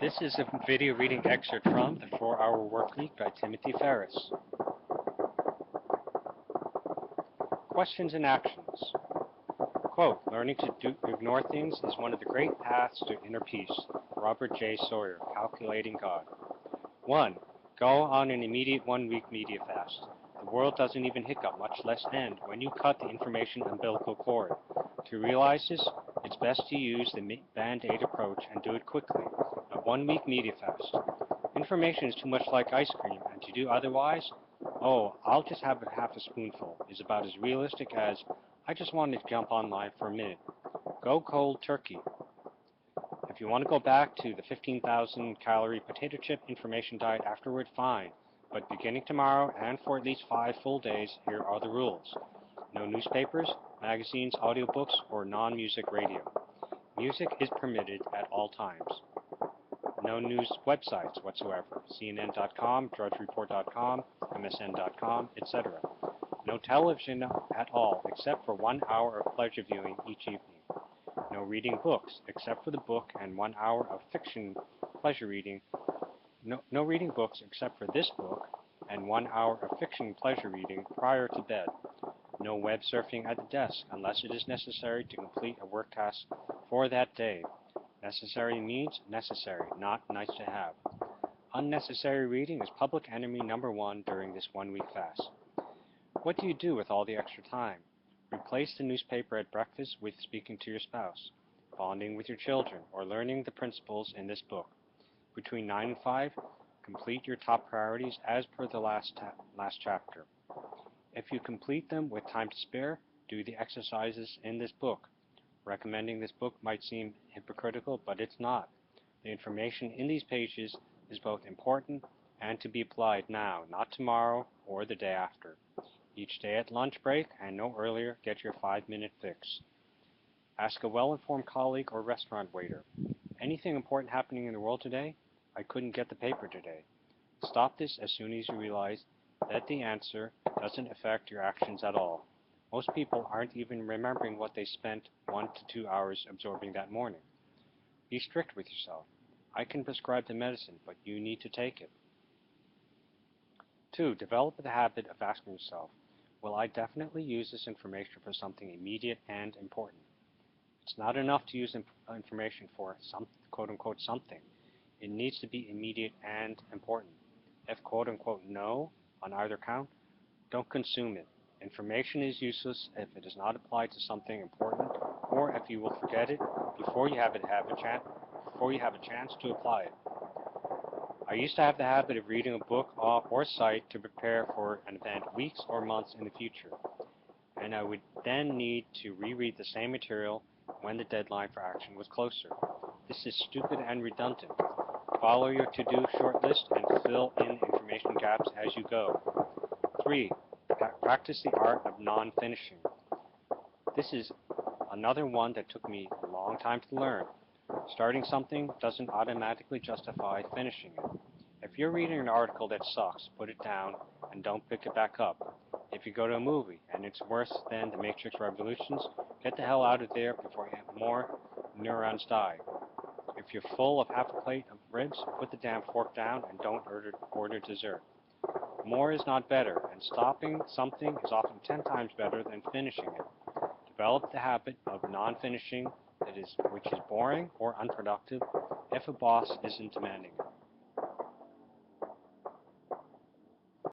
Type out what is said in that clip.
This is a video reading excerpt from The 4-Hour Workweek by Timothy Ferris. Questions and actions. Quote, learning to ignore things is one of the great paths to inner peace. Robert J. Sawyer, Calculating God. 1. Go on an immediate 1-week media fast. The world doesn't even hiccup, much less end, when you cut the information umbilical cord. To realize this, it's best to use the Band-Aid approach and do it quickly. A 1-week media fast. Information is too much like ice cream, and to do otherwise, oh, I'll just have half a spoonful, is about as realistic as, I just wanted to jump online for a minute. Go cold turkey. If you want to go back to the 15,000 calorie potato chip information diet afterward, fine. But beginning tomorrow and for at least 5 full days, here are the rules. No newspapers, magazines, audiobooks, or non-music radio. Music is permitted at all times. No news websites whatsoever. CNN.com, DrudgeReport.com, MSN.com, etc. No television at all, except for 1 hour of pleasure viewing each evening. No reading books, except for the book and 1 hour of fiction pleasure reading. No reading books except for this book and 1 hour of fiction pleasure reading prior to bed. No web surfing at the desk unless it is necessary to complete a work task for that day. Necessary means necessary, not nice to have. Unnecessary reading is public enemy number 1 during this 1-week fast. What do you do with all the extra time? Replace the newspaper at breakfast with speaking to your spouse, bonding with your children, or learning the principles in this book. Between 9 and 5, complete your top priorities as per the last chapter. If you complete them with time to spare, do the exercises in this book. Recommending this book might seem hypocritical, but it's not. The information in these pages is both important and to be applied now, not tomorrow or the day after. Each day at lunch break, and no earlier, get your 5-minute fix. Ask a well-informed colleague or restaurant waiter, anything important happening in the world today? I couldn't get the paper today. Stop this as soon as you realize that the answer doesn't affect your actions at all. Most people aren't even remembering what they spent 1 to 2 hours absorbing that morning. Be strict with yourself. I can prescribe the medicine, but you need to take it. 2. Develop the habit of asking yourself, will I definitely use this information for something immediate and important? It's not enough to use information for some quote-unquote something. It needs to be immediate and important. If quote-unquote no on either count, don't consume it. Information is useless if it is not applied to something important, or if you will forget it before you have a chance to apply it. I used to have the habit of reading a book or site to prepare for an event weeks or months in the future, and I would then need to reread the same material when the deadline for action was closer. This is stupid and redundant. Follow your to-do short list and fill in information gaps as you go. 3. Practice the art of non-finishing. This is another one that took me a long time to learn. Starting something doesn't automatically justify finishing it. If you're reading an article that sucks, put it down and don't pick it back up. If you go to a movie and it's worse than The Matrix Revolutions, get the hell out of there before more neurons die. If you're full of half a plate of ribs, put the damn fork down and don't order dessert. More is not better, and stopping something is often 10 times better than finishing it. Develop the habit of non-finishing, which is boring or unproductive, if a boss isn't demanding it.